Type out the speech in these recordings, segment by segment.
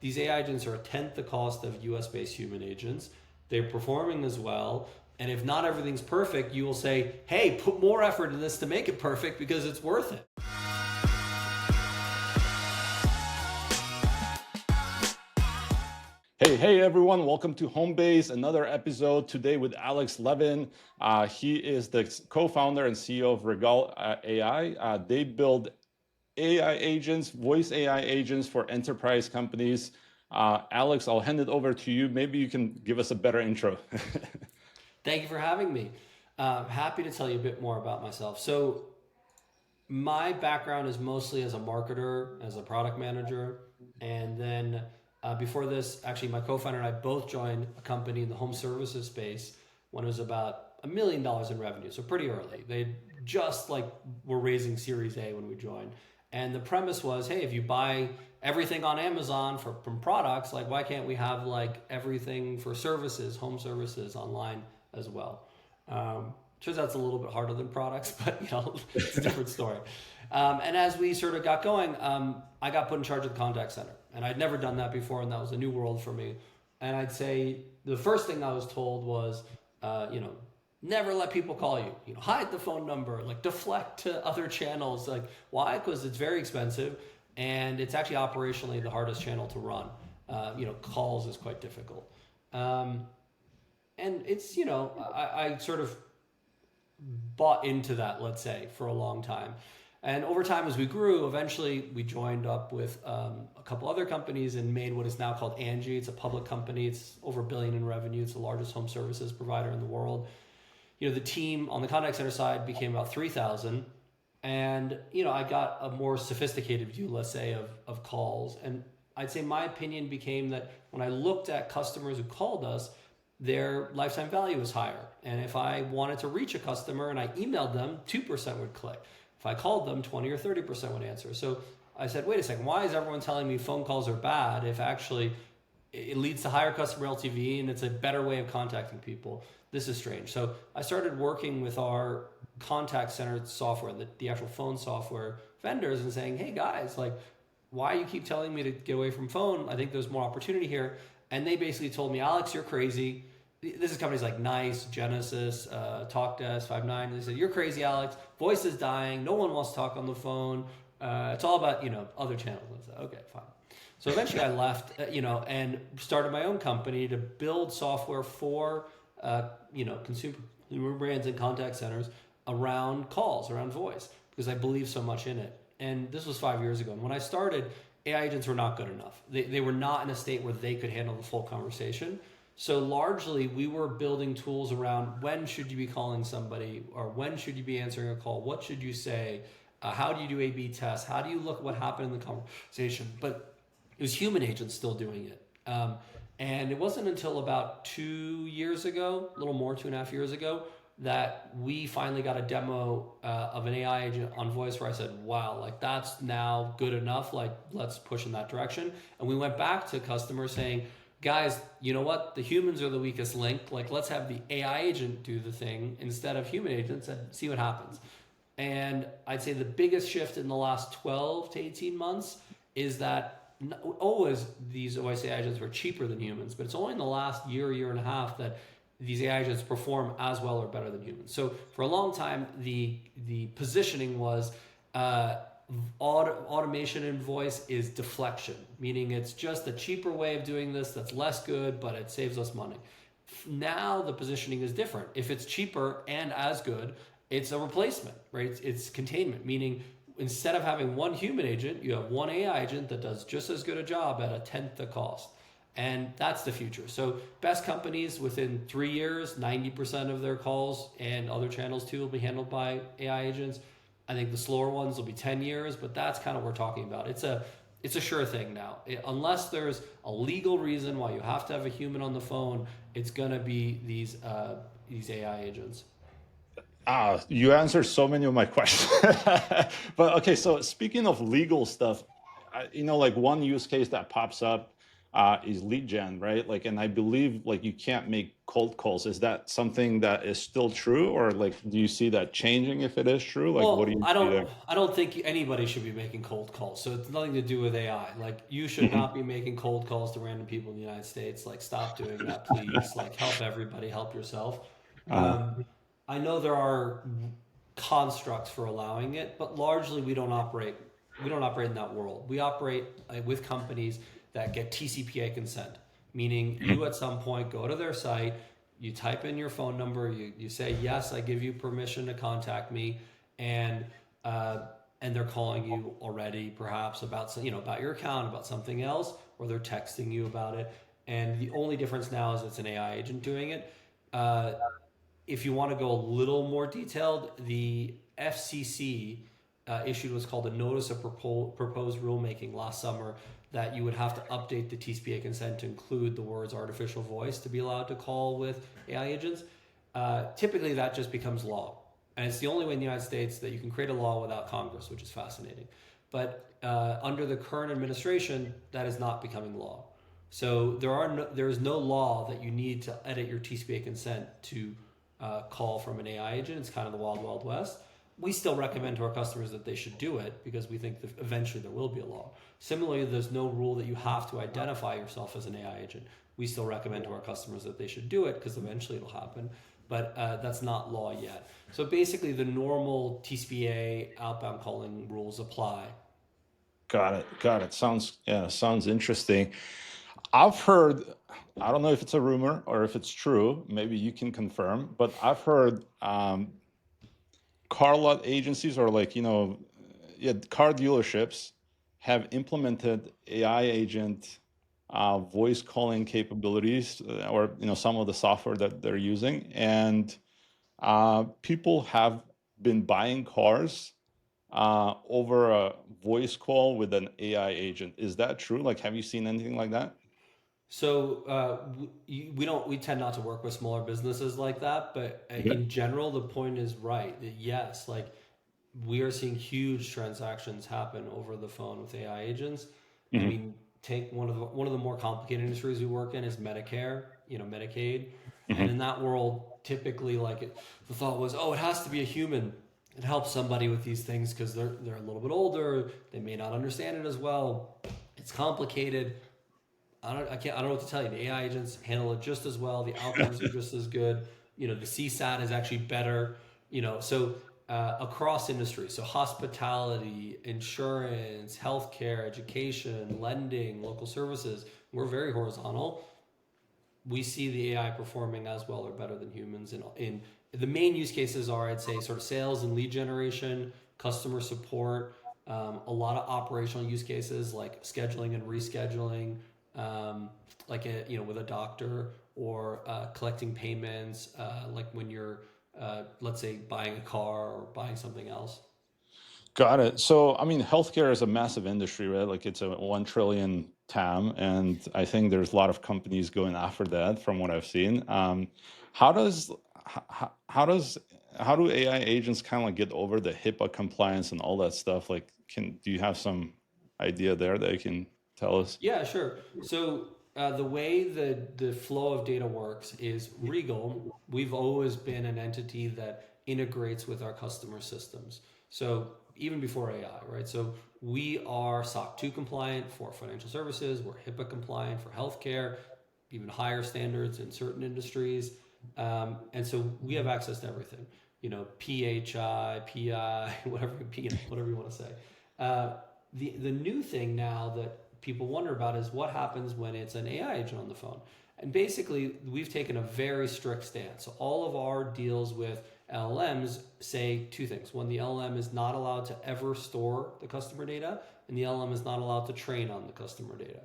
these AI agents are a tenth the cost of US-based human agents. They're performing as well. And if not everything's perfect, you will say, hey, put more effort in this to make it perfect because it's worth it. Hey everyone, welcome to Homebase, another episode today with Alex Levin. He is the co-founder and CEO of Regal AI. They build AI agents, voice AI agents for enterprise companies. Alex, I'll hand it over to you. Maybe you can give us a better intro. Thank you for having me. Happy to tell you a bit more about myself. So my background is mostly as a marketer, as a product manager, and then before this, actually, my co-founder and I both joined a company in the home services space when it was about $1 million in revenue, so pretty early. They just were raising Series A when we joined, and the premise was, hey, if you buy everything on Amazon from products, like why can't we have like everything for services, home services online as well? Turns out it's a little bit harder than products, but it's a different story. And as we sort of got going, I got put in charge of the contact center, and I'd never done that before, and that was a new world for me. And I'd say the first thing I was told was, never let people call you. Hide the phone number, like deflect to other channels. Like why? Because it's very expensive, and it's actually operationally the hardest channel to run. Calls is quite difficult, and it's I sort of bought into that, let's say, for a long time. And over time, as we grew, eventually we joined up with a couple other companies and made what is now called Angie. It's a public company. It's over $1 billion in revenue. It's the largest home services provider in the world. The team on the contact center side became about 3,000. And, I got a more sophisticated view, let's say, of calls. And I'd say my opinion became that when I looked at customers who called us, their lifetime value was higher. And if I wanted to reach a customer and I emailed them, 2% would click. If I called them, 20 or 30% would answer. So I said, wait a second, why is everyone telling me phone calls are bad if actually it leads to higher customer LTV and it's a better way of contacting people? This is strange. So I started working with our contact center software, the actual phone software vendors, and saying, hey guys, why you keep telling me to get away from phone? I think there's more opportunity here. And they basically told me, Alex, you're crazy. This is companies like NICE, Genesis, TalkDesk, Five9. They said, you're crazy, Alex. Voice is dying. No one wants to talk on the phone. It's all about, other channels. I said, okay, fine. So eventually I left, and started my own company to build software for, consumer brands and contact centers around calls, around voice, because I believe so much in it. And this was 5 years ago. And when I started, AI agents were not good enough. They were not in a state where they could handle the full conversation. So largely, we were building tools around when should you be calling somebody, or when should you be answering a call? What should you say? How do you do A/B tests? How do you look at what happened in the conversation? But it was human agents still doing it. And it wasn't until about 2 years ago, a little more, 2.5 years ago, that we finally got a demo of an AI agent on voice where I said, wow, that's now good enough. Let's push in that direction. And we went back to customers saying, guys, you know what? The humans are the weakest link. Let's have the AI agent do the thing instead of human agents and see what happens. And I'd say the biggest shift in the last 12 to 18 months is that always these voice AI agents were cheaper than humans, but it's only in the last year and a half that these AI agents perform as well or better than humans. So for a long time, the positioning was automation in voice is deflection, meaning it's just a cheaper way of doing this that's less good, but it saves us money. Now the positioning is different. If it's cheaper and as good, it's a replacement, right? It's containment, meaning instead of having one human agent, you have one AI agent that does just as good a job at a tenth the cost. And that's the future. So best companies within 3 years, 90% of their calls and other channels too will be handled by AI agents. I think the slower ones will be 10 years, but that's kind of what we're talking about. It's a sure thing now. Unless there's a legal reason why you have to have a human on the phone, it's gonna be these AI agents. You answered so many of my questions. But okay, so speaking of legal stuff, one use case that pops up is lead gen, right? Like, and I believe like you can't make cold calls. Is that something that is still true, or like do you see that changing if it is true? Like, what do Well, you I see don't there? I don't think anybody should be making cold calls. So it's nothing to do with AI. Like you should Hmm. not be making cold calls to random people in the United States. Like stop doing that, please. Like help everybody, help yourself. Uh, I know there are constructs for allowing it, but largely we don't operate in that world. We operate with companies that get TCPA consent, meaning you at some point go to their site, you type in your phone number, you say yes, I give you permission to contact me, and uh, and they're calling you already perhaps about about your account, about something else, or they're texting you about it. And the only difference now is it's an AI agent doing it. Uh, if you want to go a little more detailed, the FCC issued what's called a notice of proposed rulemaking last summer that you would have to update the TCPA consent to include the words artificial voice to be allowed to call with AI agents. Typically, that just becomes law. And it's the only way in the United States that you can create a law without Congress, which is fascinating. But under the current administration, that is not becoming law. So there is no law that you need to edit your TCPA consent to call from an AI agent. It's kind of the wild, wild west. We still recommend to our customers that they should do it because we think that eventually there will be a law. Similarly, there's no rule that you have to identify yourself as an AI agent. We still recommend to our customers that they should do it because eventually it'll happen. But that's not law yet. So basically, the normal TCPA outbound calling rules apply. got it. Got it. Sounds, yeah, sounds interesting. I've heard, I don't know if it's a rumor or if it's true, maybe you can confirm, but I've heard car lot agencies or like, yeah, car dealerships have implemented AI agent voice calling capabilities, or, some of the software that they're using. And people have been buying cars over a voice call with an AI agent. Is that true? Like, have you seen anything like that? So we tend not to work with smaller businesses like that, but Okay. in general, the point is right. That yes, like we are seeing huge transactions happen over the phone with AI agents. I Hmm. mean, take one of the more complicated industries we work in is Medicare, Medicaid, and Hmm. in that world, typically, the thought was, oh, it has to be a human. It helps somebody with these things because they're a little bit older. They may not understand it as well. It's complicated. I don't know what to tell you. The AI agents handle it just as well. The outcomes are just as good. The CSAT is actually better. So across industries, so hospitality, insurance, healthcare, education, lending, local services, we're very horizontal. We see the AI performing as well or better than humans. In the main use cases are, I'd say, sort of sales and lead generation, customer support, a lot of operational use cases like scheduling and rescheduling, with a doctor, or collecting payments, like when you're, let's say, buying a car or buying something else. Got it. So, I mean, healthcare is a massive industry, right? Like it's a 1 trillion TAM, and I think there's a lot of companies going after that from what I've seen. How does how does how do AI agents kind of like get over the HIPAA compliance and all that stuff? Like, do you have some idea there that you can tell us? Yeah, sure. So the way the flow of data works is Regal. We've always been an entity that integrates with our customer systems. So even before AI, right? So we are SOC 2 compliant for financial services. We're HIPAA compliant for healthcare, even higher standards in certain industries. And so we have access to everything. PHI, PI, whatever you want to say. Uh, the new thing now that people wonder about is what happens when it's an AI agent on the phone. And basically, we've taken a very strict stance. So all of our deals with LLMs say two things. One, the LLM is not allowed to ever store the customer data, and the LLM is not allowed to train on the customer data.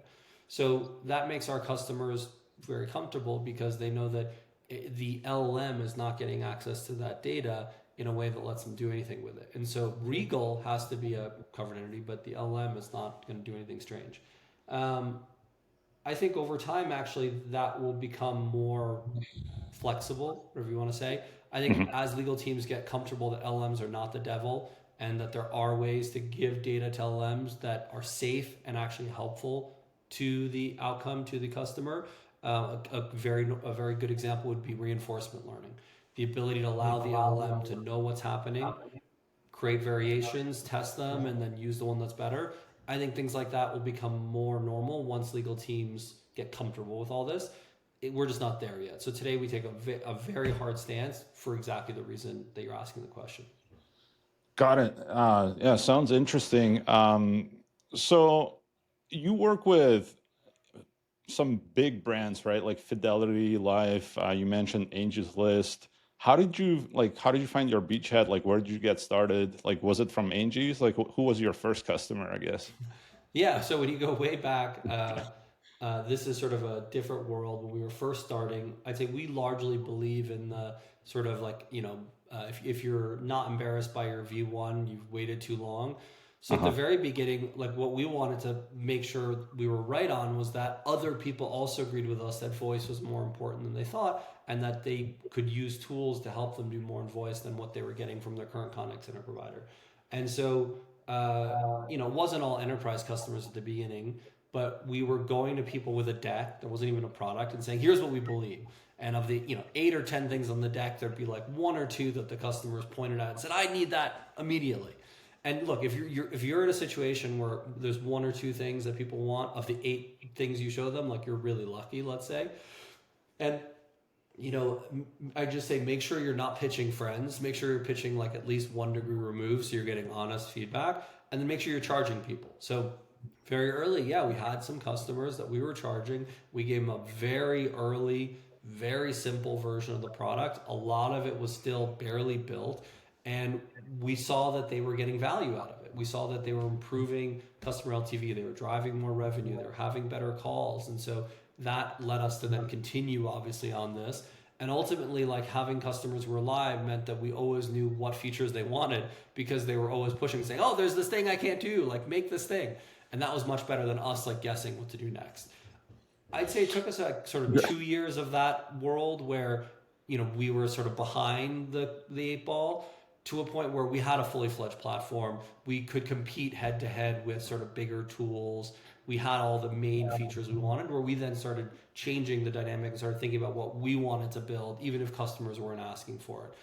So that makes our customers very comfortable because they know that the LLM is not getting access to that data in a way that lets them do anything with it. And so Regal has to be a covered entity, but the LLM is not going to do anything strange. Um, I think over time, actually, that will become more flexible, whatever you want to say. I think Mhm. as legal teams get comfortable that LLMs are not the devil and that there are ways to give data to LLMs that are safe and actually helpful, to the outcome, to the customer. A very good example would be reinforcement learning, the ability to allow the LLM to know what's happening, create variations, test them, and then use the one that's better. I think things like that will become more normal once legal teams get comfortable with all this. We're just not there yet. So today we take a very hard stance for exactly the reason that you're asking the question. Got it. Yeah, sounds interesting. So you work with some big brands, right? Like Fidelity Life. You mentioned Angie's List. How did you find your beachhead? Like, where did you get started? Like, was it from Angie's? Like, who was your first customer, I guess? Yeah, so when you go way back, this is sort of a different world. When we were first starting, I'd say we largely believe in the sort of like, if you're not embarrassed by your V1, you've waited too long. So at the Uh-huh. very beginning, like what we wanted to make sure we were right on was that other people also agreed with us that voice was more important than they thought, and that they could use tools to help them do more in voice than what they were getting from their current contact center provider. And so, it wasn't all enterprise customers at the beginning, but we were going to people with a deck that wasn't even a product and saying, here's what we believe. And of the 8 or 10 things on the deck, there'd be like one or two that the customers pointed at and said, I need that immediately. And look, if you're in a situation where there's one or two things that people want of the 8 things you show them, like you're really lucky, let's say. And I just say make sure you're not pitching friends. Make sure you're pitching like at least 1 degree removed, so you're getting honest feedback, and then make sure you're charging people. So very early, yeah, we had some customers that we were charging. We gave them a very early, very simple version of the product. A lot of it was still barely built, and we saw that they were getting value out of it. We saw that they were improving customer LTV. They were driving more revenue. They were having better calls, and so that led us to then continue obviously on this. And ultimately, like having customers who were live meant that we always knew what features they wanted, because they were always pushing, saying, oh, there's this thing I can't do, like make this thing. And that was much better than us like guessing what to do next. I'd say it took us like sort of 2 years of that world where, we were sort of behind the 8 ball, to a point where we had a fully fledged platform. We could compete head to head with sort of bigger tools. We had all the main features we wanted, where we then started changing the dynamic and started thinking about what we wanted to build, even if customers weren't asking for it.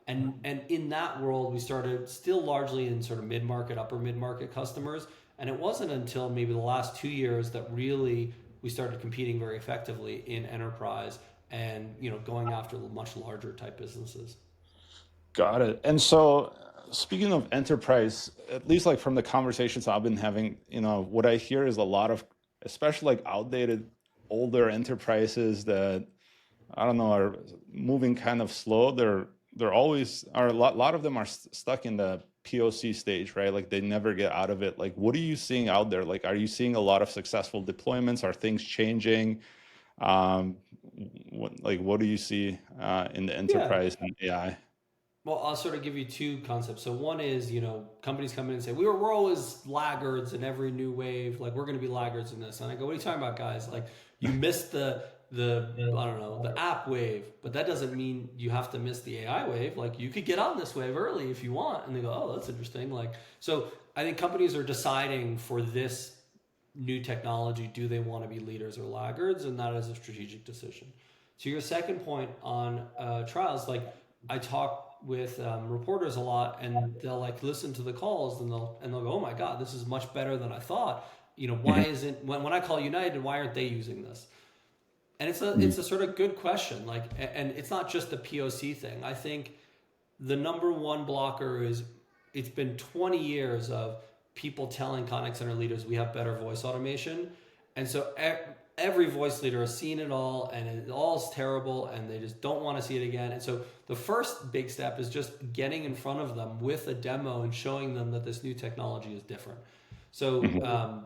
And in that world, we started still largely in sort of mid-market, upper mid-market customers. And it wasn't until maybe the last 2 years that really we started competing very effectively in enterprise and, going after much larger type businesses. Got it. And so, speaking of enterprise, at least like from the conversations I've been having, what I hear is a lot of, especially like outdated, older enterprises that I don't know are moving kind of slow. They're always are a lot of them are stuck in the POC stage, right? Like they never get out of it. Like, what are you seeing out there? Like, are you seeing a lot of successful deployments? Are things changing? Um, what do you see in the Yeah. enterprise and AI? Well, I'll sort of give you two concepts. So one is, companies come in and say, we're always laggards in every new wave. Like we're going to be laggards in this. And I go, what are you talking about, guys? Like you missed the I don't know, the app wave, but that doesn't mean you have to miss the AI wave. Like you could get on this wave early if you want. And they go, oh, that's interesting. Like, so I think companies are deciding for this new technology, do they want to be leaders or laggards? And that is a strategic decision. To your second point on trials, like I talk with reporters a lot, and they'll like listen to the calls, and they'll go, "Oh my God, this is much better than I thought." Why Mhm. isn't when I call United, why aren't they using this? And it's a Mhm. it's a sort of good question. Like, and it's not just the POC thing. I think the number one blocker is it's been 20 years of people telling contact center leaders we have better voice automation, and so every voice leader has seen it all, and it all is terrible, and they just don't want to see it again. And so the first big step is just getting in front of them with a demo and showing them that this new technology is different. So Mhm.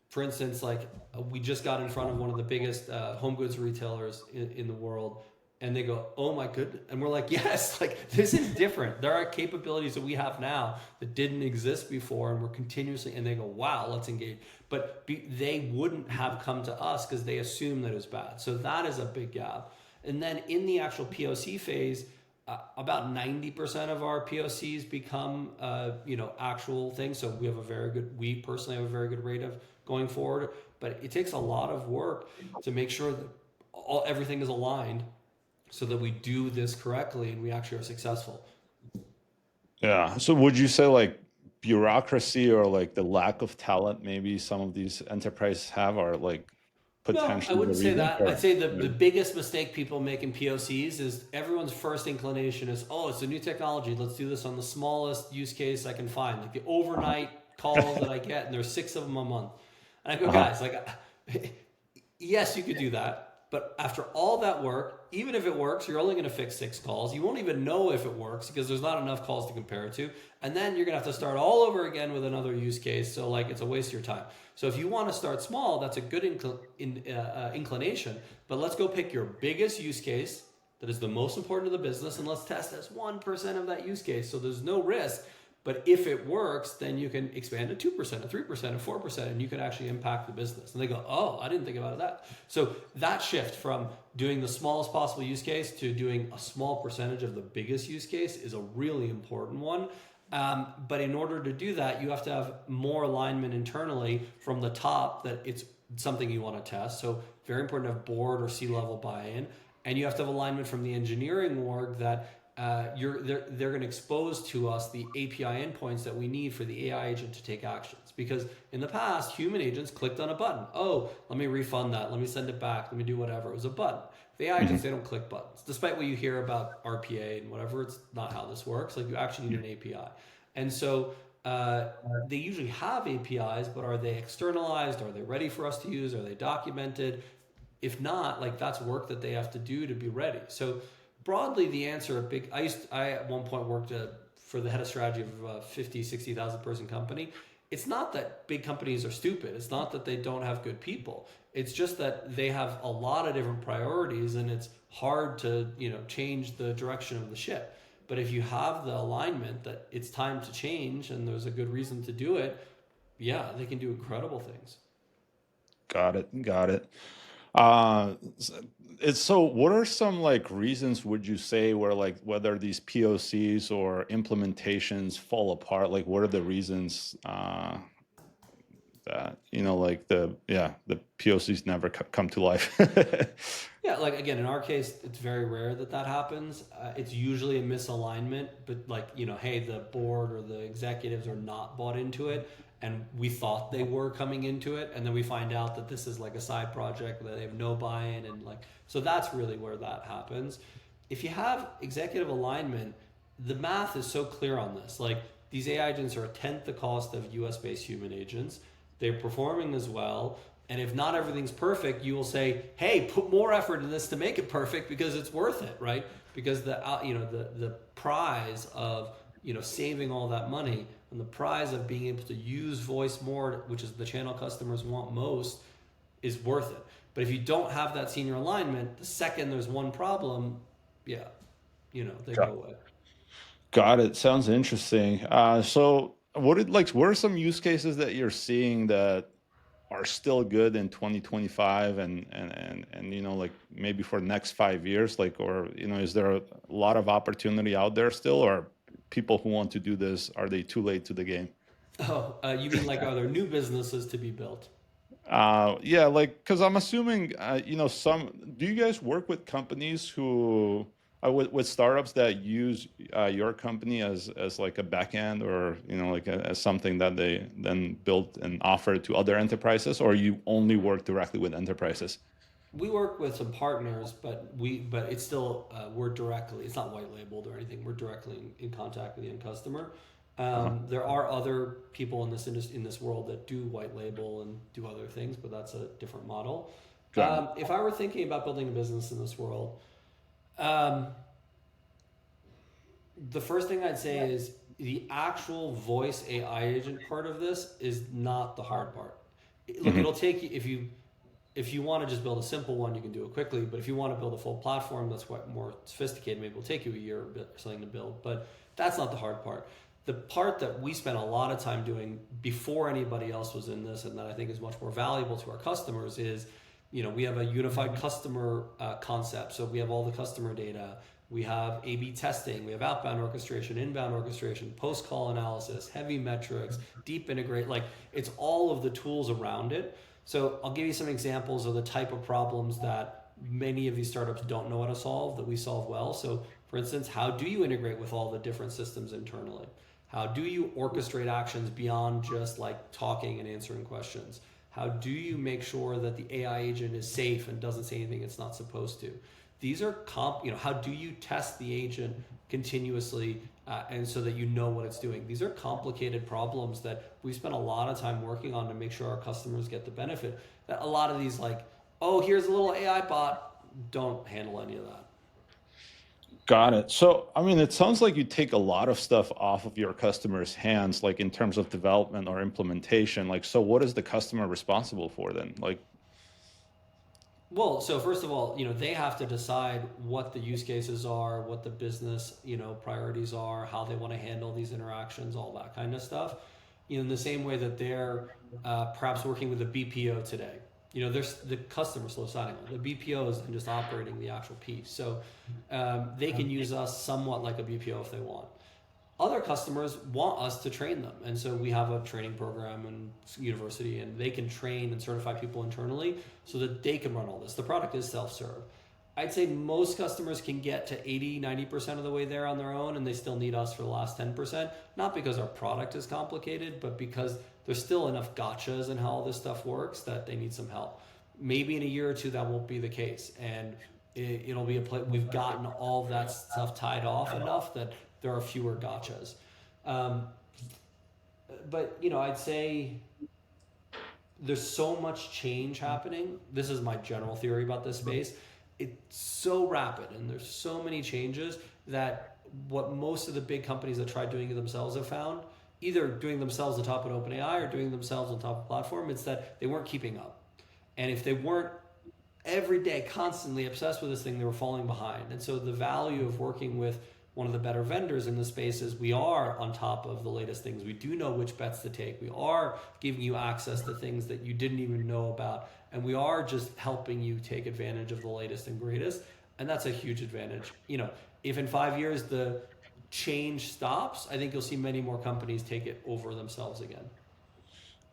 for instance, like we just got in front of one of the biggest home goods retailers in the world, and they go, "Oh my goodness!" And we're like, "Yes, like this is different. There are capabilities that we have now that didn't exist before, and we're continuously." And they go, "Wow, let's engage." But they wouldn't have come to us because they assumed that it was bad. So that is a big gap. And then in the actual POC phase, about 90% of our POCs become, actual things. So we personally have a very good rate of going forward. but it takes a lot of work to make sure that everything is aligned so that we do this correctly and we actually are successful. Yeah. So would you say like bureaucracy or like the lack of talent maybe some of these enterprises have are like No, I potentially the wouldn't say reason? that. I'd Or say yeah. the biggest mistake people make in POCs is everyone's first inclination is, oh, it's a new technology. Let's do this on the smallest use case I can find, like the Uh-huh. overnight calls that I get, and there's 6 of them a month. And I go, Uh-huh. guys, like, yes, you could do that, but after all that work, even if it works, you're only going to fix 6 calls. You won't even know if it works because there's not enough calls to compare it to, and then you're going to have to start all over again with another use case. So like, it's a waste of your time. So if you want to start small, that's a good inclination. But let's go pick your biggest use case that is the most important to the business, and let's test as 1% of that use case. So there's no risk. But if it works, then you can expand to 2%, to 3%, to 4%, and you can actually impact the business. And they go, oh, I didn't think about that. So that shift from doing the smallest possible use case to doing a small percentage of the biggest use case is a really important one. But in order to do that, you have to have more alignment internally from the top that it's something you want to test. So very important to have board or C-level buy-in. And you have to have alignment from the engineering org that they're going to expose to us the API endpoints that we need for the AI agent to take actions. Because in the past, human agents clicked on a button. Oh, let me refund that. Let me send it back. Let me do whatever. It was a button. The AI agents, they don't click buttons. Despite what you hear about RPA and whatever, it's not how this works. Like, you actually need an API. And so they usually have APIs, but are they externalized? Are they ready for us to use? Are they documented? If not, like, that's work that they have to do to be ready. So broadly, the answer of big, I at one point worked for the head of strategy of a 50, 60,000 person company. It's not that big companies are stupid. It's not that they don't have good people. It's just that they have a lot of different priorities, and it's hard to, change the direction of the ship. But if you have the alignment that it's time to change and there's a good reason to do it, yeah, they can do incredible things. Got it. Got it. Uh, s- it's so what are some like reasons would you say where like whether these POCs or implementations fall apart? Like what are the reasons that like the POCs never come to life? Yeah, like, again, in our case, it's very rare that that happens. It's usually a misalignment, but like, hey, the board or the executives are not bought into it, and we thought they were coming into it, and then we find out that this is like a side project that they have no buy-in, and like, so that's really where that happens. If you have executive alignment, the math is so clear on this. Like, these AI agents are a tenth the cost of US based human agents. They're performing as well. And if not everything's perfect, you will say, "Hey, put more effort in this to make it perfect because it's worth it, right?" Because the prize of saving all that money and the prize of being able to use voice more, which is the channel customers want most, is worth it. But if you don't have that senior alignment, the second there's one problem, yeah, they go Got away. got it. Sounds interesting. So what are some use cases that you're seeing that are still good in 2025 and like maybe for the next 5 years, like, or is there a lot of opportunity out there still, or people who want to do this, are they too late to the game? Oh, you mean, like, are there new businesses to be built? Yeah, like, because I'm assuming, some. Do you guys work with companies who, with startups that use your company as like a backend, or like as something that they then build and offer to other enterprises, or you only work directly with enterprises? We work with some partners, but it's still, we're directly. It's not white labeled or anything. We're directly in contact with the end customer. Uh-huh. There are other people in this industry, in this world, that do white label and do other things, but that's a different model. Got it. If I were thinking about building a business in this world, um, the first thing I'd say is the actual voice AI agent part of this is not the hard part. Look, Hmm. it'll take you, if you want to just build a simple one, you can do it quickly. But if you want to build a full platform that's quite more sophisticated, maybe it'll take you a year or something to build. But that's not the hard part. The part that we spent a lot of time doing before anybody else was in this, and that I think is much more valuable to our customers, is we have a unified customer concept. So we have all the customer data. We have A/B testing. We have outbound orchestration, inbound orchestration, post-call analysis, heavy metrics, deep integrate. Like, it's all of the tools around it. So I'll give you some examples of the type of problems that many of these startups don't know how to solve that we solve well. So for instance, how do you integrate with all the different systems internally? How do you orchestrate actions beyond just like talking and answering questions? How do you make sure that the AI agent is safe and doesn't say anything it's not supposed to? These are how do you test the agent continuously and so that you know what it's doing? These are complicated problems that we spend a lot of time working on to make sure our customers get the benefit. That a lot of these like, oh, here's a little AI bot, don't handle any of that. Got it. So, I mean, it sounds like you take a lot of stuff off of your customers' hands, like in terms of development or implementation. Like, so what is the customer responsible for then? Like, Well, so first of all, they have to decide what the use cases are, what the business, priorities are, how they want to handle these interactions, all that kind of stuff. In the same way that they're perhaps working with a BPO today. There's the customer slow signing on. The BPO is just operating the actual piece. So they can use us somewhat like a BPO if they want. Other customers want us to train them, and so we have a training program and university, and they can train and certify people internally so that they can run all this. The product is self-serve. I'd say most customers can get to 80-90% of the way there on their own, and they still need us for the last 10%, not because our product is complicated, but because there's still enough gotchas in how all this stuff works that they need some help. Maybe in a year or two that won't be the case, and it'll be we've gotten all of that stuff tied off enough that there are fewer gotchas. Um, but I'd say there's so much change happening. This is my general theory about this space. It's so rapid and there's so many changes that what most of the big companies that try doing it themselves have found, either doing themselves on top of OpenAI or doing themselves on top of platform, it's that they weren't keeping up. And if they weren't every day constantly obsessed with this thing, they were falling behind. And so the value of working with one of the better vendors in the space is we are on top of the latest things. We do know which bets to take. We are giving you access to things that you didn't even know about. And we are just helping you take advantage of the latest and greatest. And that's a huge advantage. If in 5 years the change stops, I think you'll see many more companies take it over themselves again.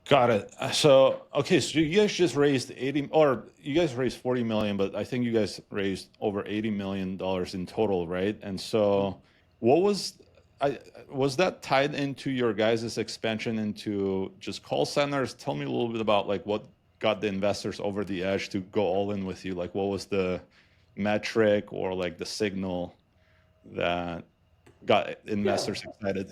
got it. So, okay, so you guys just raised 80, or you guys raised 40 million, but I think you guys raised over $80 million in total, right? And so what was that tied into your guys' expansion into just call centers? Tell me a little bit about like what got the investors over the edge to go all in with you. Like what was the metric or like the signal that got Yeah, investors excited?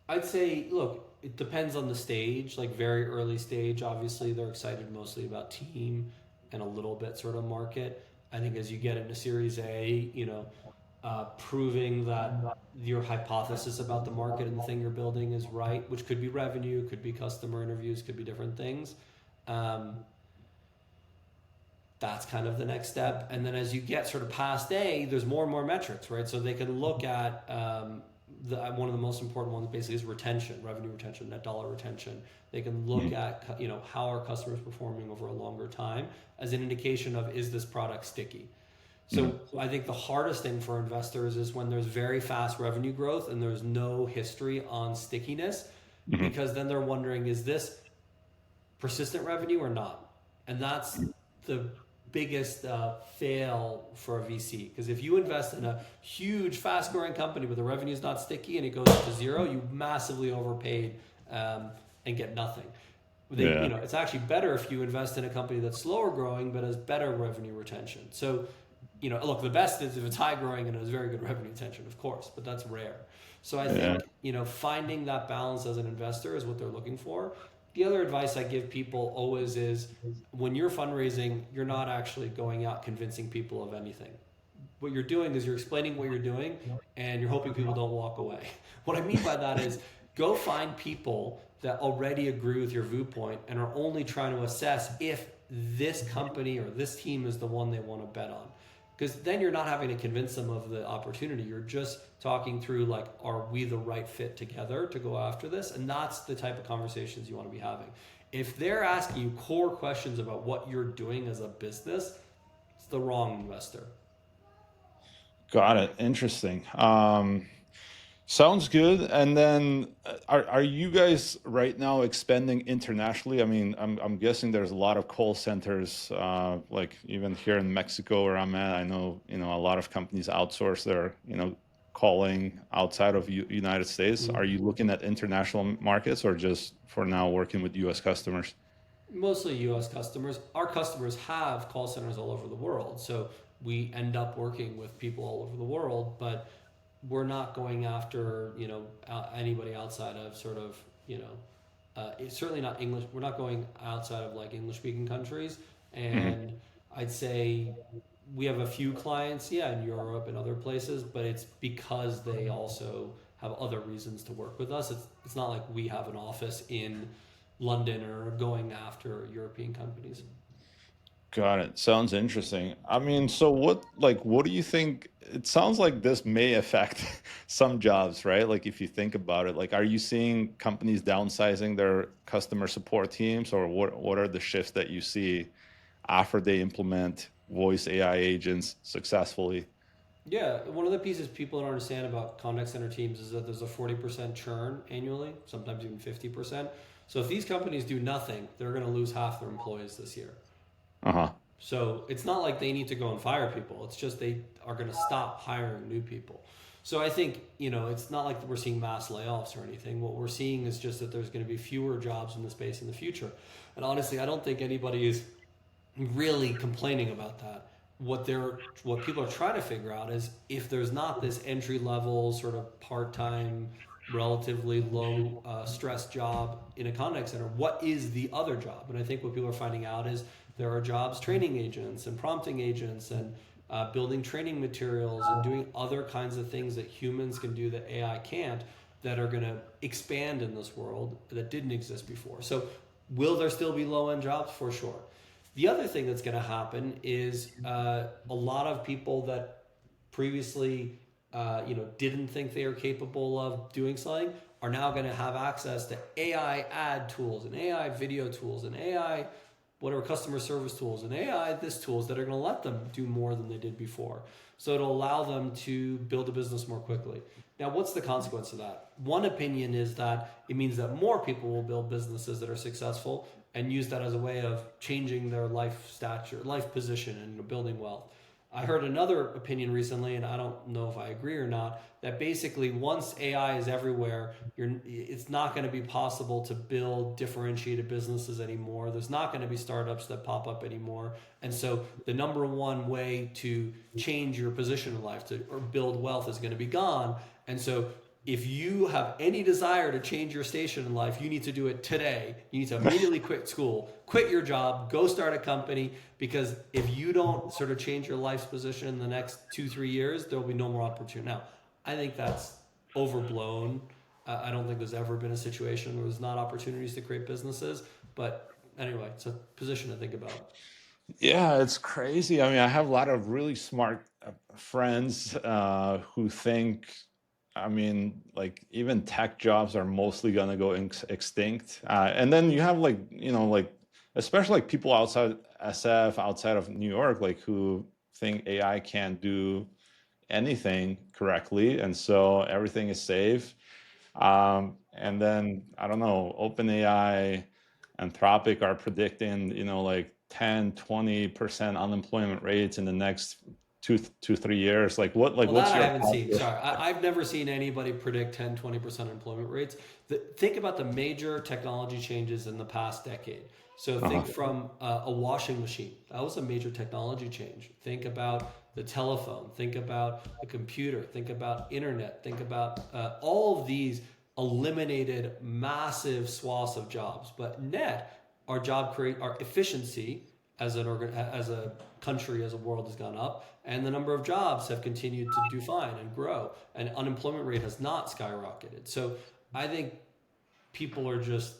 I'd say, look, it depends on the stage. Like very early stage, obviously they're excited mostly about team and a little bit sort of market. I think as you get into Series A, proving that your hypothesis about the market and the thing you're building is right, which could be revenue, could be customer interviews, could be different things. Um, that's kind of the next step. And then as you get sort of past A, there's more and more metrics, right? So they can look at one of the most important ones basically is retention, revenue retention, net dollar retention. They can look at how are customers performing over a longer time as an indication of is this product sticky. So I think the hardest thing for investors is when there's very fast revenue growth and there's no history on stickiness, Mhm. because then they're wondering, is this persistent revenue or not? And that's the biggest fail for a VC. Because if you invest in a huge, fast growing company, but the revenue is not sticky and it goes to zero, you massively overpaid and get nothing. Yeah. It's actually better if you invest in a company that's slower growing but has better revenue retention. So, look, the best is if it's high growing and has very good revenue retention, of course, but that's rare. So I Yeah. think, finding that balance as an investor is what they're looking for. The other advice I give people always is when you're fundraising, you're not actually going out convincing people of anything. What you're doing is you're explaining what you're doing and you're hoping people don't walk away. What I mean by that is go find people that already agree with your viewpoint and are only trying to assess if this company or this team is the one they want to bet on. Because then you're not having to convince them of the opportunity. You're just talking through like, are we the right fit together to go after this? And that's the type of conversations you want to be having. If they're asking you core questions about what you're doing as a business, it's the wrong investor. Got it. Interesting. Sounds good. And then are you guys right now expanding internationally? I mean, I'm guessing there's a lot of call centers, like even here in Mexico where I'm at. I know, a lot of companies outsource their, calling outside of United States. Are you looking at international markets or just for now working with US customers? Mostly US customers. Our customers have call centers all over the world. So we end up working with people all over the world, but we're not going after, anybody outside of sort of, it's certainly not English. We're not going outside of like English speaking countries. Hmm. And I'd say we have a few clients, yeah, in Europe and other places, but it's because they also have other reasons to work with us. It's not like we have an office in London or going after European companies. Got it. Sounds interesting. I mean, so what do you think? It sounds like this may affect some jobs, right? Like if you think about it, like are you seeing companies downsizing their customer support teams, or what are the shifts that you see after they implement voice AI agents successfully? Yeah, one of the pieces people don't understand about contact center teams is that there's a 40% churn annually, sometimes even 50%. So if these companies do nothing, they're going to lose half their employees this year. Uh-huh. So it's not like they need to go and fire people. It's just they are going to stop hiring new people. So I think, it's not like we're seeing mass layoffs or anything. What we're seeing is just that there's going to be fewer jobs in the space in the future. And honestly, I don't think anybody is really complaining about that. What people are trying to figure out is if there's not this entry level sort of part time, relatively low stress job in a contact center, what is the other job? And I think what people are finding out is there are jobs training agents and prompting agents and building training materials and doing other kinds of things that humans can do that AI can't, that are going to expand in this world that didn't exist before. So will there still be low end jobs? For sure. The other thing that's going to happen is a lot of people that previously, didn't think they were capable of doing something are now going to have access to AI ad tools and AI video tools and AI whatever customer service tools and AI this tools that are going to let them do more than they did before. So it'll allow them to build a business more quickly. Now, what's the consequence of that? One opinion is that it means that more people will build businesses that are successful and use that as a way of changing their life stature, life position, and building wealth. I heard another opinion recently, and I don't know if I agree or not, that basically once AI is everywhere, it's not going to be possible to build differentiated businesses anymore. There's not going to be startups that pop up anymore. And so the number one way to change your position in life or build wealth is going to be gone. And so if you have any desire to change your station in life, you need to do it today. You need to immediately quit school, quit your job, go start a company, because if you don't sort of change your life's position in the next 2, 3 years, there will be no more opportunity. Now, I think that's overblown. I don't think there's ever been a situation where there's not opportunities to create businesses. But anyway, it's a position to think about. Yeah, it's crazy. I mean, I have a lot of really smart friends who think, I mean, like even tech jobs are mostly gonna go extinct. And then you have like, like especially like people outside SF, outside of New York, like who think AI can't do anything correctly, and so everything is safe. And then I don't know, OpenAI, Anthropic are predicting, like 10, 20% unemployment rates in the next 3 years. Like Well, that what's I your haven't seen. outlook? Sorry. I've never seen anybody predict 10, 20% employment rates. Think about the major technology changes in the past decade. So Uh-huh. think from a washing machine. That was a major technology change. Think about the telephone. Think about the computer. Think about internet. Think about all of these eliminated massive swaths of jobs. But net, our efficiency as a country, as a world has gone up, and the number of jobs have continued to do fine and grow, and unemployment rate has not skyrocketed. So I think people are just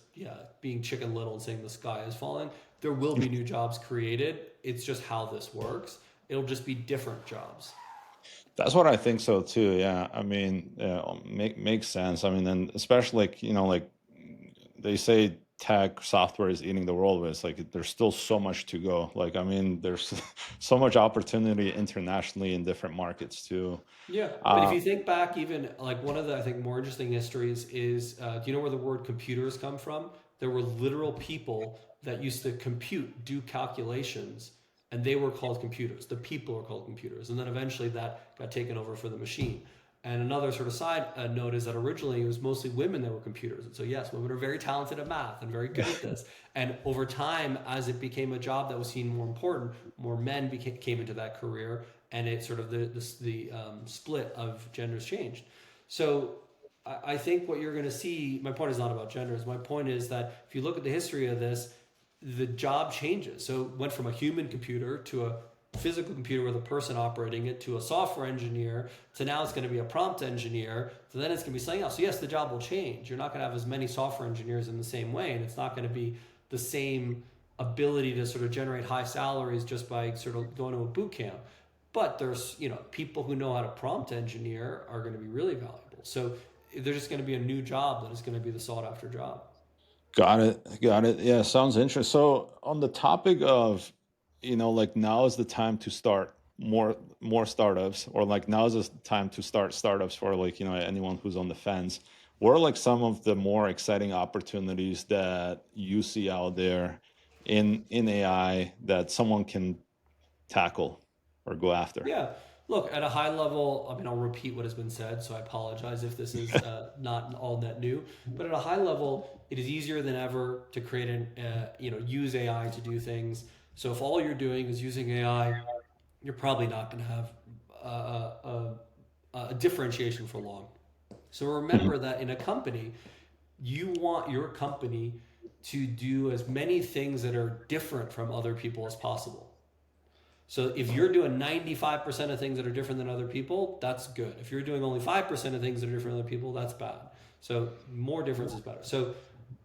being chicken little and saying the sky is falling. There will be new jobs created. It's just how this works. It'll just be different jobs. That's what I think so too. Yeah, I mean, makes sense. I mean, and especially like like they say tech software is eating the world with. It's like there's still so much to go. Like, I mean, there's so much opportunity internationally in different markets too. Yeah, but if Uh, you think back, even like one of the I think more interesting histories is, do you know where the word computers come from? There were literal people that used to compute, do calculations, and they were called computers. The people are called computers, and then eventually that got taken over for the machine. And another sort of side note is that originally it was mostly women that were computers. And so, yes, women are very talented at math and very good at this. And over time, as it became a job that was seen more important, more men came into that career, and it sort of the split of genders changed. So, I think what you're going to see. My point is not about genders. My point is that if you look at the history of this, the job changes. So, it went from a human computer to a physical computer with a person operating it to a software engineer to now it's going to be a prompt engineer to then it's going to be something else. So yes, the job will change. You're not going to have as many software engineers in the same way, and it's not going to be the same ability to sort of generate high salaries just by sort of going to a boot camp. But there's, people who know how to prompt engineer are going to be really valuable. So there's just going to be a new job that is going to be the sought after job. Got it. Got it. Yeah, sounds interesting. So on the topic of, like now is the time to start more startups, or like now is the time to start startups for like, anyone who's on the fence. What are like some of the more exciting opportunities that you see out there in AI that someone can tackle or go after? Yeah. Look, at a high level, I mean, I'll repeat what has been said, so I apologize if this is not all that new. But at a high level, it is easier than ever to create use AI to do things. So if all you're doing is using AI, you're probably not going to have a differentiation for long. So remember that in a company, you want your company to do as many things that are different from other people as possible. So if you're doing 95% of things that are different than other people, that's good. If you're doing only 5% of things that are different than other people, that's bad. So more difference is better. So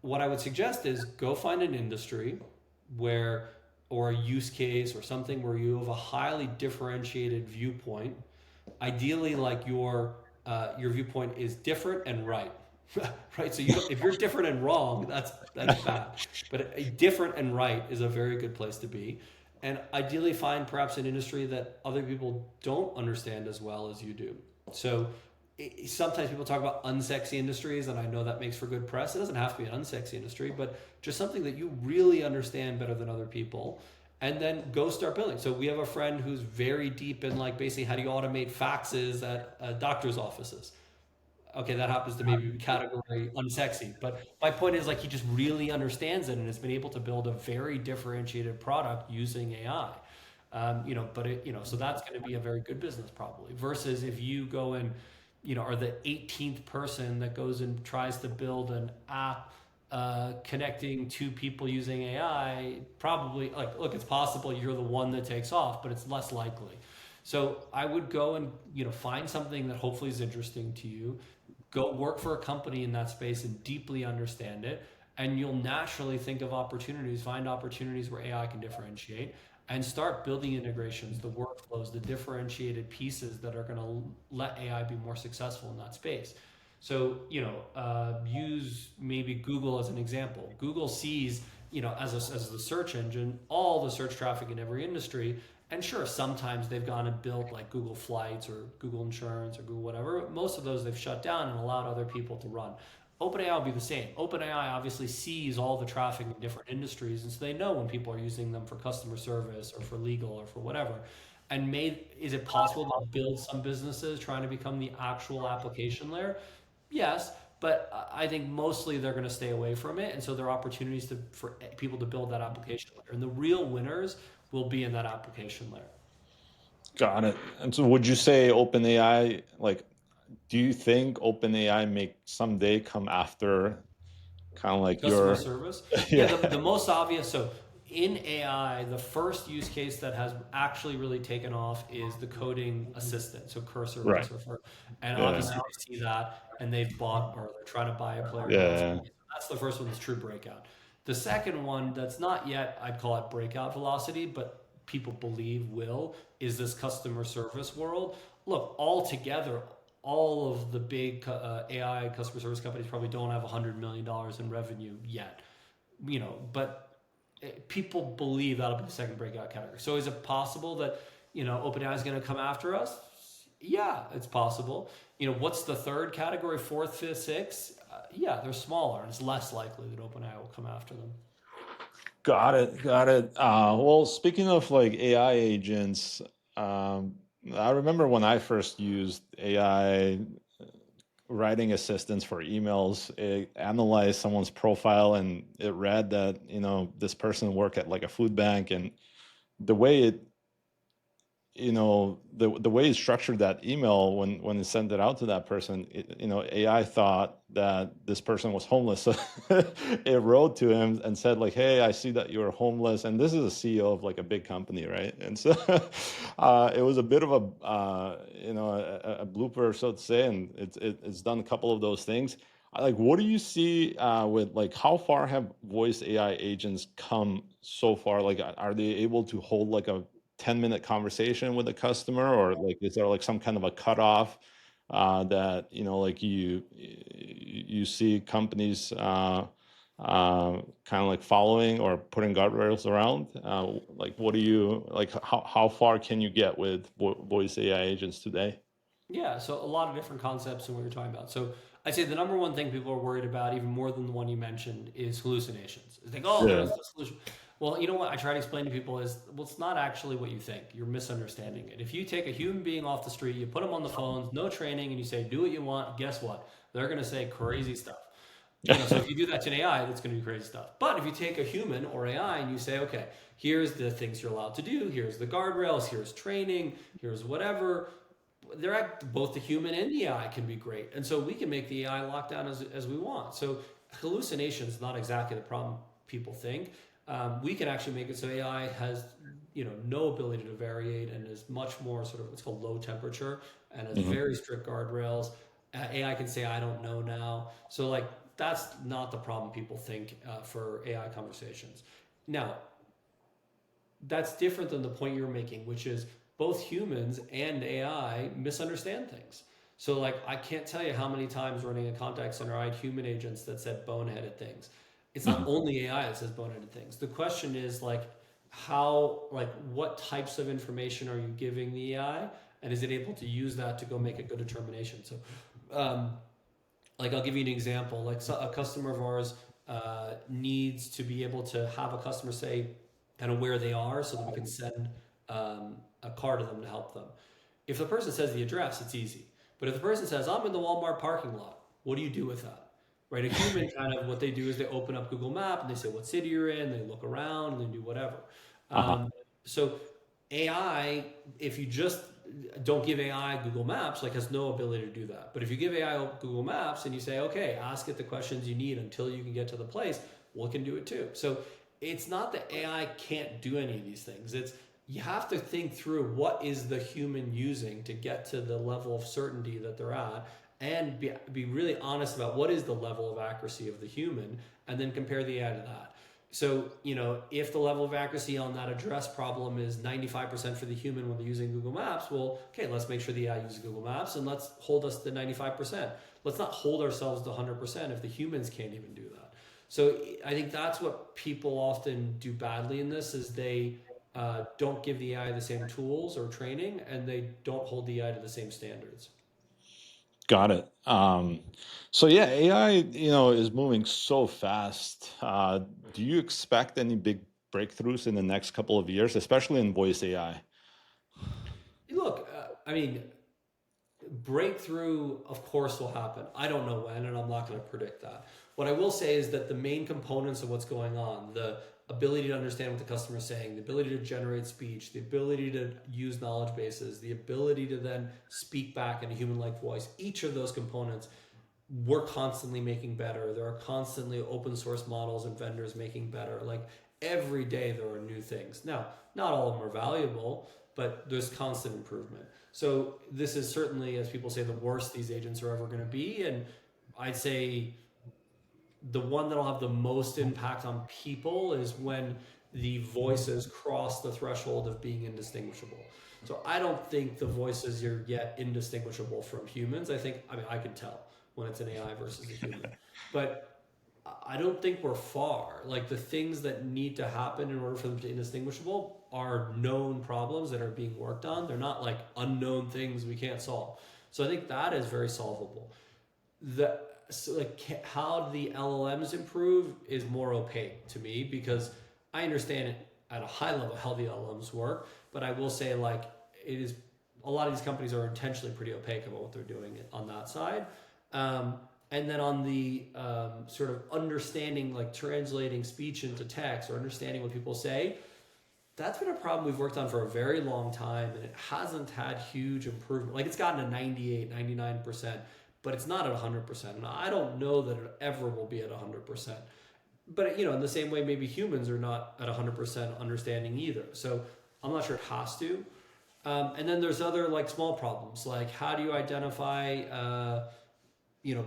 what I would suggest is go find an industry where, or a use case or something where you have a highly differentiated viewpoint. Ideally, like your viewpoint is different and right. Right. So you don't, if you're different and wrong, that's bad. But a different and right is a very good place to be. And ideally find perhaps an industry that other people don't understand as well as you do. So sometimes people talk about unsexy industries, and I know that makes for good press. It doesn't have to be an unsexy industry, but just something that you really understand better than other people, and then go start building. So we have a friend who's very deep in like basically how do you automate faxes at doctor's offices. Okay, that happens to maybe be category unsexy, but my point is like he just really understands it and has been able to build a very differentiated product using AI. But so that's going to be a very good business probably. Versus if you go and are the 18th person that goes and tries to build an app connecting two people using AI, probably like look, it's possible you're the one that takes off, but it's less likely. So I would go and find something that hopefully is interesting to you. Go work for a company in that space and deeply understand it, and you'll naturally think of opportunities, find opportunities where AI can differentiate, and start building integrations, the workflows, the differentiated pieces that are going to let AI be more successful in that space. So use maybe Google as an example. Google sees as the search engine all the search traffic in every industry, and sure, sometimes they've gone and built like Google Flights or Google Insurance or Google whatever. Most of those they've shut down and allowed other people to run. OpenAI will be the same. OpenAI obviously sees all the traffic in different industries, and so they know when people are using them for customer service or for legal or for whatever. And is it possible to build some businesses trying to become the actual application layer? Yes, but I think mostly they're going to stay away from it, and so there are opportunities for people to build that application layer. And the real winners will be in that application layer. Got it. And so would you say OpenAI, like, do you think OpenAI may someday come after kind of like Customer your, service. Yeah, yeah, the most obvious. So in AI, the first use case that has actually really taken off is the coding assistant. So Cursor, right. let's refer. And Yeah. obviously they see that and they've bought or they're trying to buy a player in that Yeah. space. That's the first one that's true breakout. The second one that's not yet, I'd call it breakout velocity, but people believe will, is this customer service world. Look, altogether, all of the big AI customer service companies probably don't have $100 million in revenue yet. but people believe that'll be the second breakout category. So is it possible that OpenAI is going to come after us? Yeah, it's possible. What's the third category, fourth, fifth, sixth? Yeah, they're smaller, and it's less likely that OpenAI will come after them. Got it. Got it. Well, speaking of like AI agents, I remember when I first used AI writing assistants for emails, it analyzed someone's profile and it read that, this person worked at like a food bank, and the way it the way it structured that email when it sent it out to that person, AI thought that this person was homeless, so it wrote to him and said like, hey, I see that you're homeless, and this is a CEO of like a big company, right? And so it was a bit of a blooper, so to say, and it's done a couple of those things. Like, what do you see with like how far have voice AI agents come so far? Like, are they able to hold like a 10-minute conversation with a customer, or like is there like some kind of a cutoff that like you see companies kind of like following or putting guardrails around? Like, what do you like? How far can you get with voice AI agents today? Yeah, so a lot of different concepts in what you're talking about. So I'd say the number one thing people are worried about, even more than the one you mentioned, is hallucinations. It's like, oh, Yeah. there's this hallucination. Well, you know what I try to explain to people is, well, it's not actually what you think. You're misunderstanding it. If you take a human being off the street, you put them on the phones, no training, and you say, do what you want, guess what? They're going to say crazy stuff. So if you do that to an AI, that's going to be crazy stuff. But if you take a human or AI and you say, okay, here's the things you're allowed to do, here's the guardrails, here's training, here's whatever, both the human and the AI can be great. And so we can make the AI lock down as we want. So hallucination is not exactly the problem people think. We can actually make it so AI has no ability to variate and is much more sort of what's called low temperature and has Mhm. very strict guardrails. AI can say I don't know now. So like that's not the problem people think for AI conversations. Now that's different than the point you're making, which is both humans and AI misunderstand things. So, like, I can't tell you how many times running a contact center I had human agents that said boneheaded things. It's not Mhm. only AI that says boneheaded things. The question is, like, what types of information are you giving the AI? And is it able to use that to go make a good determination? So, um, like I'll give you an example. Like a customer of ours needs to be able to have a customer say kind of where they are, so that we can send a car to them to help them. If the person says the address, it's easy. But if the person says I'm in the Walmart parking lot, what do you do with that? Right? A human kind of what they do is they open up Google Map and they say what city you're in. They look around and they do whatever. Uh-huh. So AI, if you just don't give AI Google Maps, like has no ability to do that. But if you give AI Google Maps and you say, okay, ask it the questions you need until you can get to the place, well, it can do it too. So it's not that AI can't do any of these things. It's you have to think through what is the human using to get to the level of certainty that they're at, and be really honest about what is the level of accuracy of the human, and then compare the AI to that. So, if the level of accuracy on that address problem is 95% for the human when they're using Google Maps, well, okay, let's make sure the AI uses Google Maps and let's hold us to 95%. Let's not hold ourselves to 100% if the humans can't even do that. So I think that's what people often do badly in this is they don't give the AI the same tools or training, and they don't hold the AI to the same standards. Got it. So yeah, AI, is moving so fast. Do you expect any big breakthroughs in the next couple of years, especially in voice AI? Look, I mean, breakthrough, of course, will happen. I don't know when, and I'm not going to predict that. What I will say is that the main components of what's going on, the ability to understand what the customer is saying, the ability to generate speech, the ability to use knowledge bases, the ability to then speak back in a human like voice, each of those components we're constantly making better. There are constantly open source models and vendors making better. Like every day there are new things. Now, not all of them are valuable, but there's constant improvement. So this is certainly, as people say, the worst these agents are ever going to be. And I'd say the one that'll have the most impact on people is when the voices cross the threshold of being indistinguishable. So I don't think the voices are yet indistinguishable from humans. I mean, I can tell when it's an AI versus a human. But I don't think we're far. Like the things that need to happen in order for them to be indistinguishable are known problems that are being worked on. They're not like unknown things we can't solve. So I think that is very solvable. The so like how the LLMs improve is more opaque to me because I understand it at a high level how the LLMs work, but I will say like it is a lot of these companies are intentionally pretty opaque about what they're doing on that side. Um, and then on the sort of understanding, like translating speech into text or understanding what people say, that's been a problem we've worked on for a very long time and it hasn't had huge improvement. Like it's gotten to 98, 99%, but it's not at 100%. And I don't know that it ever will be at 100%. But in the same way, maybe humans are not at 100% understanding either. So I'm not sure it has to. And then there's other like small problems, like how do you identify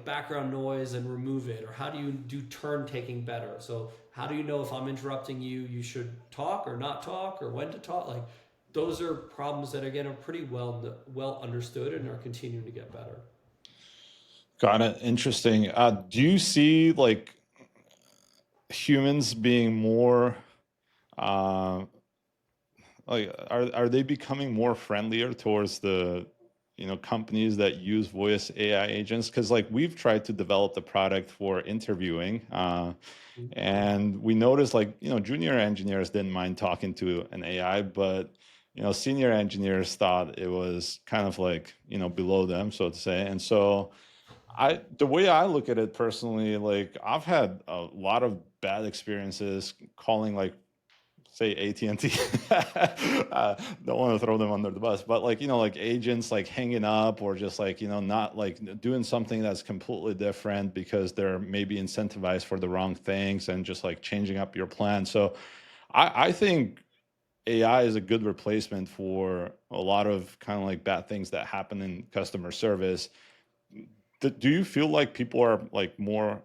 background noise and remove it, or how do you do turn taking better? So how do you know if I'm interrupting you, you should talk or not talk, or when to talk? Like those are problems that again are pretty well understood and are continuing to get better. Got it. Interesting. Do you see like humans being more uh, like are they becoming more friendlier towards the companies that use voice AI agents? Because like we've tried to develop the product for interviewing, and we noticed like junior engineers didn't mind talking to an AI, but senior engineers thought it was kind of like below them, so to say. And so the way I look at it personally, like I've had a lot of bad experiences calling like say AT&T. Don't want to throw them under the bus, but like like agents like hanging up or just like not like doing something that's completely different because they're maybe incentivized for the wrong things and just like changing up your plan. So I think AI is a good replacement for a lot of kind of like bad things that happen in customer service. Do you feel like people are like more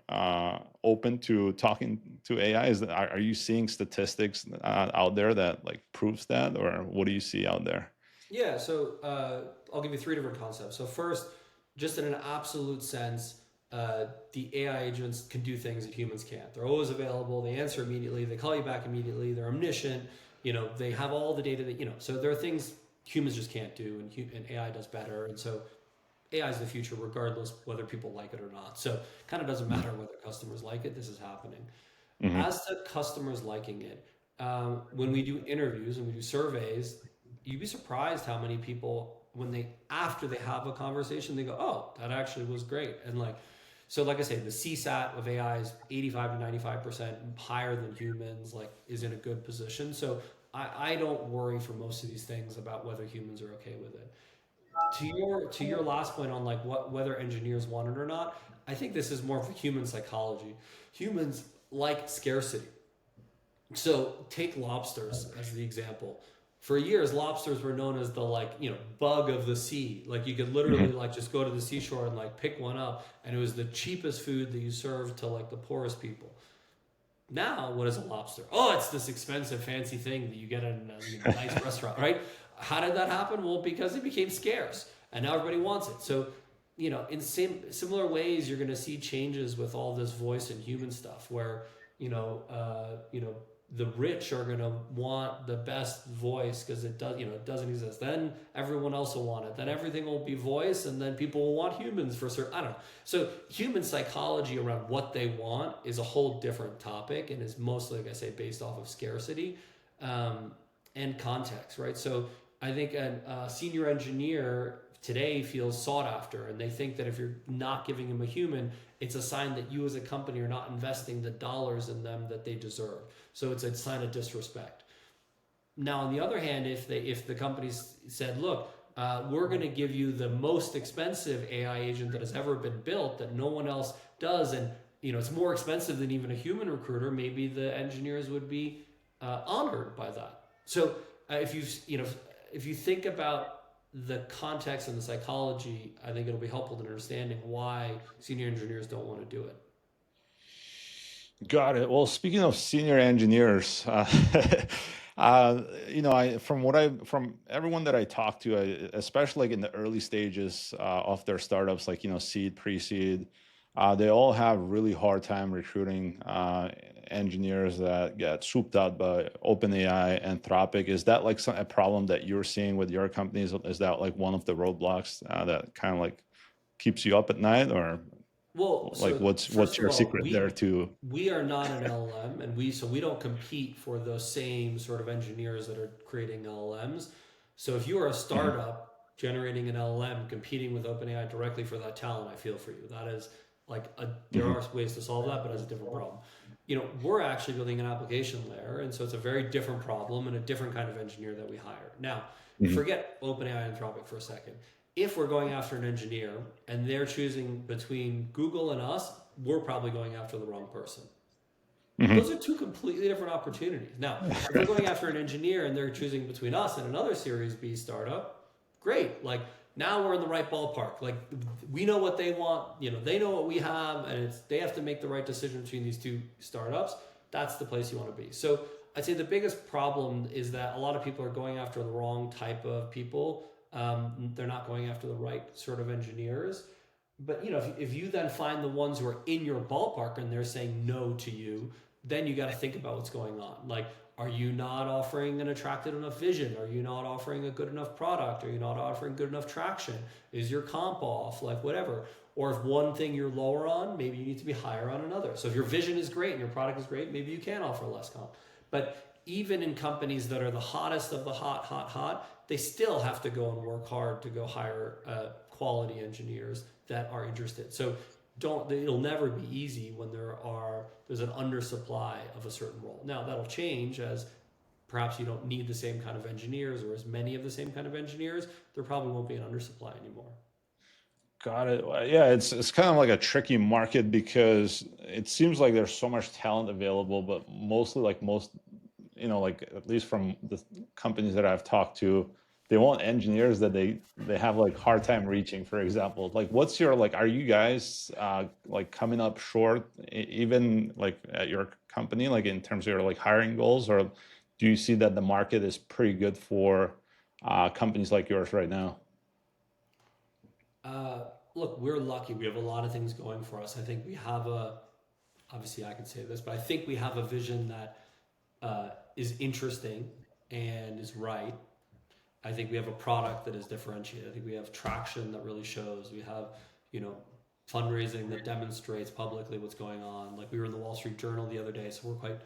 open to talking to AI? Are you seeing statistics out there that like proves that, or what do you see out there? Yeah, so I'll give you three different concepts. So first, just in an absolute sense, the AI agents can do things that humans can't. They're always available. They answer immediately. They call you back immediately. They're omniscient. They have all the data that. So there are things humans just can't do, and AI does better. And so AI is the future, regardless whether people like it or not. So kind of doesn't matter whether customers like it. This is happening. Hmm. As to customers liking it, when we do interviews and we do surveys, you'd be surprised how many people, when they after they have a conversation, they go, "Oh, that actually was great," and like I say, the CSAT of AI is 85 to 95% higher than humans. Like, is in a good position. So I don't worry for most of these things about whether humans are okay with it. To your last point on like whether engineers want it or not, I think this is more of a human psychology. Humans like scarcity. So take lobsters as the example. For years, lobsters were known as the bug of the sea. Like you could literally Hmm. like just go to the seashore and like pick one up, and it was the cheapest food that you served to like the poorest people. Now, what is a lobster? Oh, it's this expensive, fancy thing that you get in a nice restaurant, right? How did that happen? Well, because it became scarce, and now everybody wants it. So, in similar ways, you're going to see changes with all this voice and human stuff, where the rich are going to want the best voice because it doesn't exist. Then everyone else will want it. Then everything will be voice, and then people will want humans for certain. I don't know. So human psychology around what they want is a whole different topic and is mostly, like I say, based off of scarcity um, and context, right? So I think a senior engineer today feels sought after, and they think that if you're not giving them a human, it's a sign that you as a company are not investing the dollars in them that they deserve. So it's a sign of disrespect. Now, on the other hand, if the company said, "Look, we're going to give you the most expensive AI agent that has ever been built that no one else does," and it's more expensive than even a human recruiter, maybe the engineers would be honored by that. So if you think about the context and the psychology, I think it'll be helpful in understanding why senior engineers don't want to do it. Got it. Well, speaking of senior engineers, from everyone that I talk to, especially like in the early stages of their startups, like seed, pre-seed, they all have really hard time recruiting engineers that get swooped out by OpenAI, Anthropic. Is that like a problem that you're seeing with your companies? Is that like one of the roadblocks that kind of like keeps you up at night, or Well, like so what's first of your all, secret there to? we are not an LLM, and we don't compete for those same sort of engineers that are creating LLMs. So if you are a Mhm, startup generating an LLM competing with OpenAI directly for that talent, I feel for you. That is like there mhm, are ways to solve that, but that's a different problem. We're actually building an application layer, and so it's a very different problem and a different kind of engineer that we hire. Now, mhm, forget OpenAI Anthropic for a second. If we're going after an engineer and they're choosing between Google and us, we're probably going after the wrong person. mhm. Those are two completely different opportunities. Now, if we're going after an engineer and they're choosing between us and another Series B startup, great. Like now we're in the right ballpark. Like we know what they want, they know what we have, and they have to make the right decision between these two startups. That's the place you want to be. So I'd say the biggest problem is that a lot of people are going after the wrong type of people. They're not going after the right sort of engineers. But if you then find the ones who are in your ballpark and they're saying no to you, then you got to think about what's going on. Like, are you not offering an attractive enough vision? Are you not offering a good enough product? Are you not offering good enough traction? Is your comp off? Like, whatever. Or if one thing you're lower on, maybe you need to be higher on another. So if your vision is great and your product is great, maybe you can offer less comp. But even in companies that are the hottest of the hot, they still have to go and work hard to go hire quality engineers that are interested. So it'll never be easy when there's an undersupply of a certain role. Now that'll change as perhaps you don't need the same kind of engineers or as many of the same kind of engineers. There probably won't be an undersupply anymore. Got it. Well, yeah, it's kind of like a tricky market because it seems like there's so much talent available, but mostly like most, like at least from the companies that I've talked to, they want engineers that they have like hard time reaching. For example, like what's your like? Are you guys like coming up short even like at your company, like in terms of your like hiring goals, or do you see that the market is pretty good for companies like yours right now? Uh, Look, we're lucky. We have a lot of things going for us. I think we have obviously I can say this, but I think we have a vision that is interesting and is right. I think we have a product that is differentiated. I think we have traction that really shows. We have, you know, fundraising that demonstrates publicly what's going on. Like we were in the Wall Street Journal the other day, so we're quite,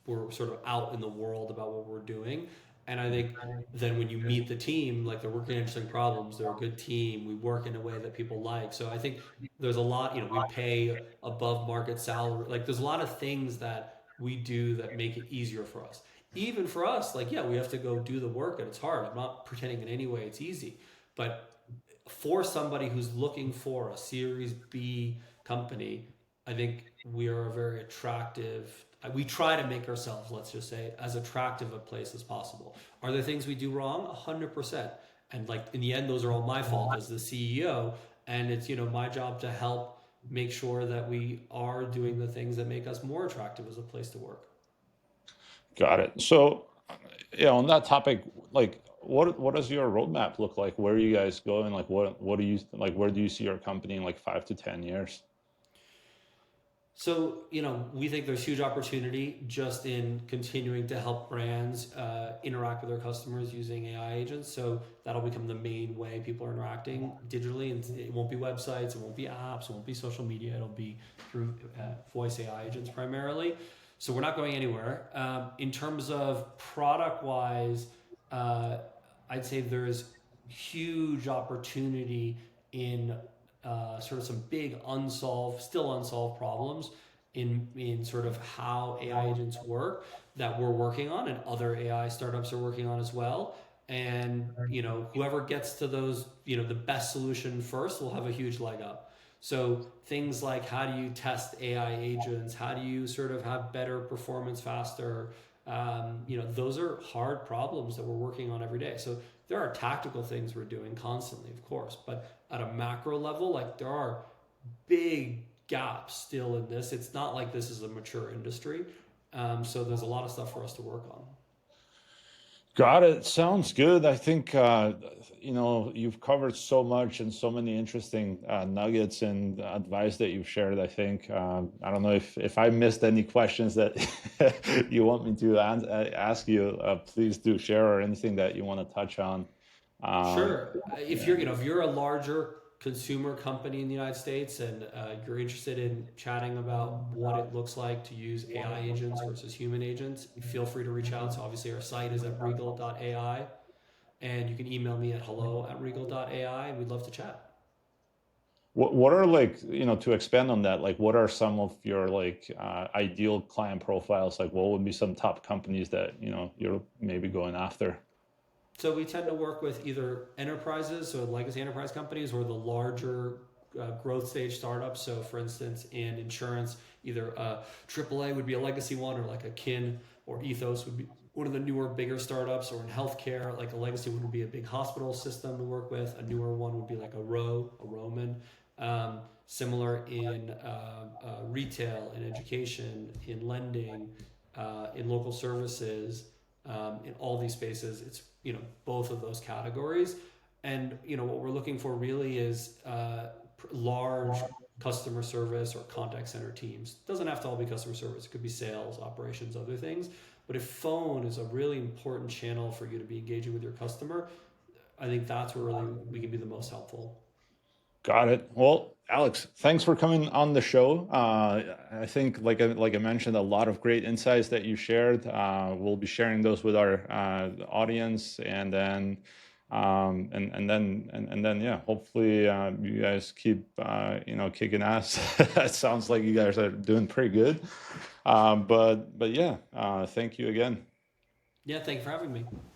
we're sort of out in the world about what we're doing. And I think then when you meet the team, like they're working on interesting problems, they're a good team, we work in a way that people like. So I think there's a lot, we pay above market salary. Like there's a lot of things that we do that make it easier for us. Even for us, like, yeah, we have to go do the work and it's hard. I'm not pretending in any way it's easy. But for somebody who's looking for a Series B company, I think we are a very attractive. We try to make ourselves, let's just say, as attractive a place as possible. Are there things we do wrong? 100%. And like in the end, those are all my fault as the CEO. And it's my job to help make sure that we are doing the things that make us more attractive as a place to work. Got it. So, yeah, on that topic, like, what does your roadmap look like? Where are you guys going? Like, what do you like? Where do you see your company in like 5 to 10 years? So, we think there's huge opportunity just in continuing to help brands interact with their customers using AI agents. So that'll become the main way people are interacting digitally. And it won't be websites, it won't be apps, it won't be social media. It'll be through voice AI agents primarily. So we're not going anywhere. In terms of product wise, uh, I'd say there's huge opportunity in sort of some big still unsolved problems in sort of how AI agents work that we're working on and other AI startups are working on as well. And whoever gets to those, the best solution first will have a huge leg up. So things like how do you test AI agents? How do you sort of have better performance faster? Those are hard problems that we're working on every day. So there are tactical things we're doing constantly, of course, but at a macro level, like there are big gaps still in this. It's not like this is a mature industry. So there's a lot of stuff for us to work on. Got it. Sounds good. I think you've covered so much and so many interesting nuggets and advice that you've shared. I think I don't know if I missed any questions that you want me to ask you. Please do share, or anything that you want to touch on. Um, Sure. If yeah. you're a larger consumer company in the United States and you're interested in chatting about what it looks like to use AI agents versus human agents, feel free to reach out. So obviously our site is at regal.ai, and you can email me at hello@regal.ai. We'd love to chat. What are, like, to expand on that, like what are some of your like ideal client profiles? Like what would be some top companies that you're maybe going after? So we tend to work with either enterprises, so legacy enterprise companies, or the larger growth stage startups. So, for instance, in insurance, either AAA would be a legacy one, or like a Kin or Ethos would be one of the newer, bigger startups. Or in healthcare, like a legacy one would be a big hospital system to work with. A newer one would be like a Roman. Similar in retail, in education, in lending, in local services, in all these spaces. It's both of those categories, and what we're looking for really is large customer service or contact center teams. It doesn't have to all be customer service. It could be sales, operations, other things. But if phone is a really important channel for you to be engaging with your customer, I think that's where really we can be the most helpful. Got it. Well, Alex, thanks for coming on the show. I think, like I mentioned, a lot of great insights that you shared. We'll be sharing those with our audience, and then yeah, hopefully you guys keep kicking ass. It sounds like you guys are doing pretty good. But yeah, thank you again. Yeah, thank you for having me.